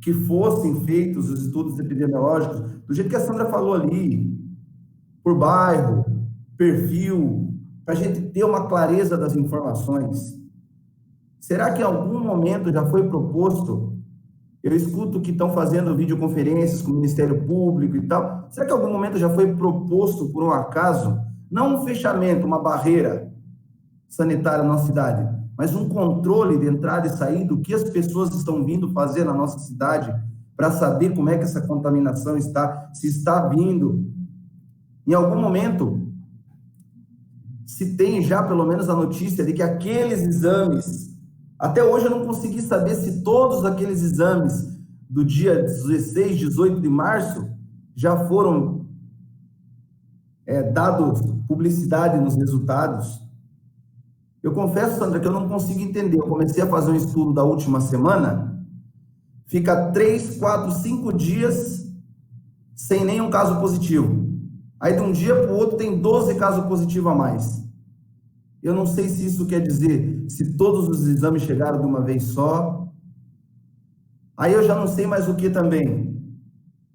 que fossem feitos os estudos epidemiológicos, do jeito que a Sandra falou ali, por bairro, perfil, para a gente ter uma clareza das informações. Será que em algum momento já foi proposto? Eu escuto que estão fazendo videoconferências com o Ministério Público e tal. Será que em algum momento já foi proposto, por um acaso, não um fechamento, uma barreira sanitária na nossa cidade, mas um controle de entrada e saída, do que as pessoas estão vindo fazer na nossa cidade, para saber como é que essa contaminação está, se está vindo? Em algum momento, se tem já pelo menos a notícia de que aqueles exames, até hoje eu não consegui saber se todos aqueles exames do dia 16, 18 de março já foram dados publicidade nos resultados. Eu confesso, Sandra, que eu não consigo entender. Eu comecei a fazer um estudo da última semana, fica 3, 4, 5 dias sem nenhum caso positivo. Aí de um dia para o outro tem 12 casos positivos a mais. Eu não sei se isso quer dizer se todos os exames chegaram de uma vez só. Aí eu já não sei mais o que também.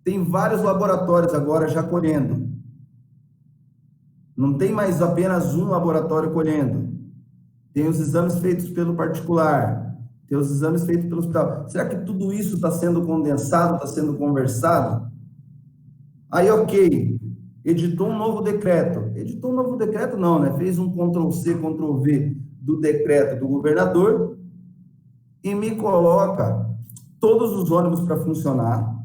Tem vários laboratórios agora já colhendo. Não tem mais apenas um laboratório colhendo. tem os exames feitos pelo particular, tem os exames feitos pelo hospital. Será que tudo isso está sendo condensado, está sendo conversado? Aí, ok, editou um novo decreto. Editou um novo decreto não, né? Fez um Ctrl+C, Ctrl+V do decreto do governador e me coloca todos os ônibus para funcionar,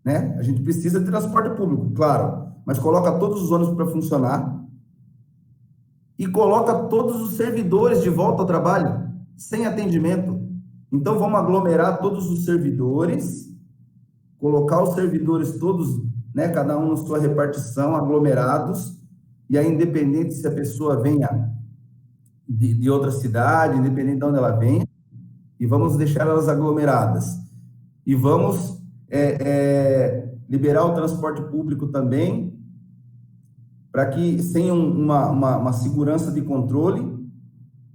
né? A gente precisa de transporte público, claro, mas coloca todos os ônibus para funcionar e coloca todos os servidores de volta ao trabalho, sem atendimento. Então, vamos aglomerar todos os servidores, colocar os servidores todos, né, cada um na sua repartição, aglomerados, e aí, independente se a pessoa venha de outra cidade, independente de onde ela venha, e vamos deixar elas aglomeradas. E vamos liberar o transporte público também, para que, sem uma segurança de controle,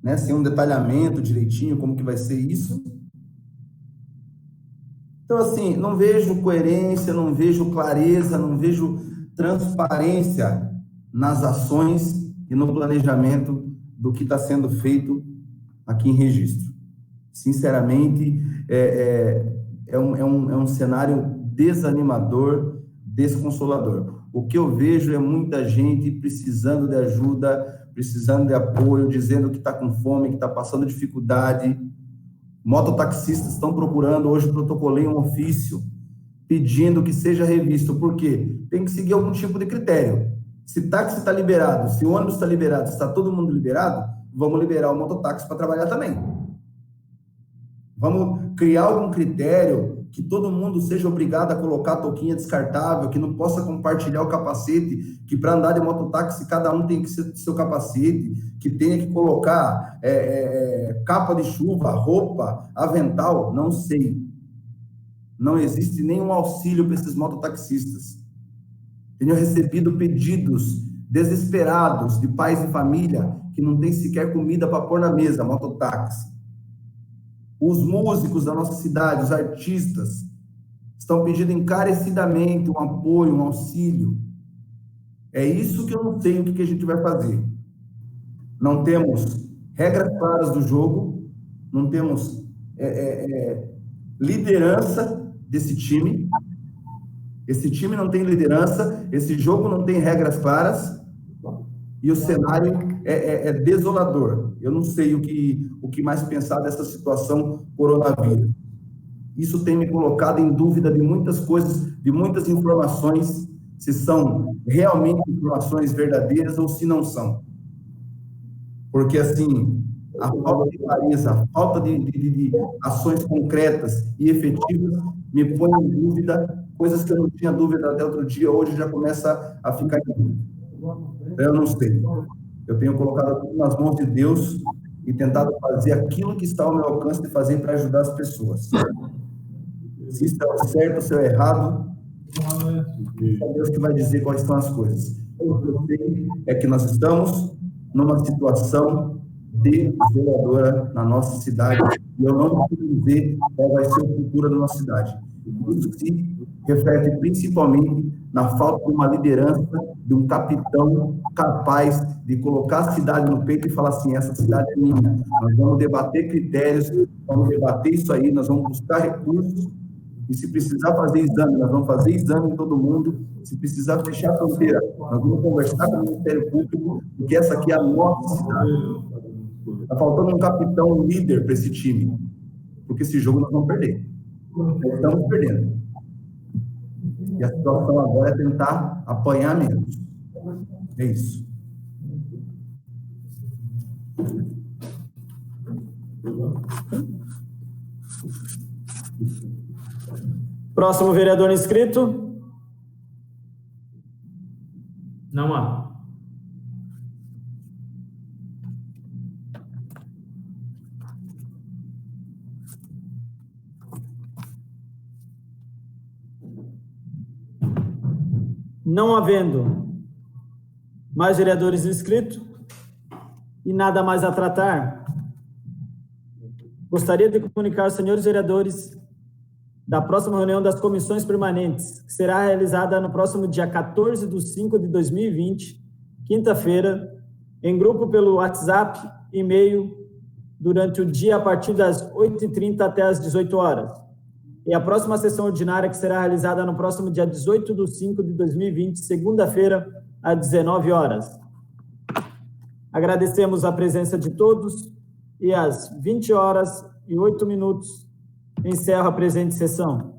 né, sem um detalhamento direitinho, como que vai ser isso. Então, assim, não vejo coerência, não vejo clareza, não vejo transparência nas ações e no planejamento do que está sendo feito aqui em Registro. Sinceramente, é um cenário desanimador, desconsolador. O que eu vejo é muita gente precisando de ajuda, precisando de apoio, dizendo que está com fome, que está passando dificuldade. Mototaxistas estão procurando, hoje protocolei um ofício pedindo que seja revisto. Por quê? Tem que seguir algum tipo de critério. Se táxi está liberado, se ônibus está liberado, se está todo mundo liberado, vamos liberar o mototáxi para trabalhar também. Vamos criar algum critério que todo mundo seja obrigado a colocar a touquinha descartável, que não possa compartilhar o capacete, que para andar de mototáxi cada um tem que ser seu capacete, que tenha que colocar capa de chuva, roupa, avental, não sei. Não existe nenhum auxílio para esses mototaxistas. Tenho recebido pedidos desesperados de pais de família que não tem sequer comida para pôr na mesa, mototáxi. Os músicos da nossa cidade, os artistas, estão pedindo encarecidamente um apoio, um auxílio. É isso que eu não sei o que a gente vai fazer. Não temos regras claras do jogo, não temos liderança desse time. Esse time não tem liderança, esse jogo não tem regras claras, e o cenário é desolador. Eu não sei o que mais pensar dessa situação coronavírus. Isso tem me colocado em dúvida de muitas coisas, de muitas informações, se são realmente informações verdadeiras ou se não são. Porque, assim, a falta de clareza, a falta de ações concretas e efetivas me põe em dúvida, coisas que eu não tinha dúvida até outro dia, hoje já começa a ficar em dúvida. Eu não sei. Eu tenho colocado tudo nas mãos de Deus e tentado fazer aquilo que está ao meu alcance de fazer para ajudar as pessoas. Se isso é certo ou se é errado, é Deus que vai dizer quais são as coisas. O que eu sei é que nós estamos numa situação desoladora na nossa cidade e eu não consigo dizer qual vai ser o futuro da nossa cidade. Isso se reflete principalmente na falta de uma liderança, de um capitão capaz de colocar a cidade no peito e falar assim, essa cidade é minha. Nós vamos debater critérios, vamos debater isso aí, nós vamos buscar recursos e se precisar fazer exame, nós vamos fazer exame em todo mundo. Se precisar fechar a fronteira, nós vamos conversar com o Ministério Público, porque essa aqui é a nossa cidade. Está faltando um capitão, um líder para esse time, porque esse jogo nós vamos perder. Nós estamos perdendo. E a situação agora é tentar apanhar menos. É isso. Próximo vereador inscrito? Não há. Não havendo mais vereadores inscritos e nada mais a tratar, gostaria de comunicar aos senhores vereadores da próxima reunião das comissões permanentes, que será realizada no próximo dia 14/5/2020, quinta-feira, em grupo pelo WhatsApp, e-mail, durante o dia a partir das 8h30 até as 18 horas. E a próxima sessão ordinária, que será realizada no próximo dia 18/5/2020, segunda-feira, às 19 horas. Agradecemos a presença de todos e às 20h08, encerro a presente sessão.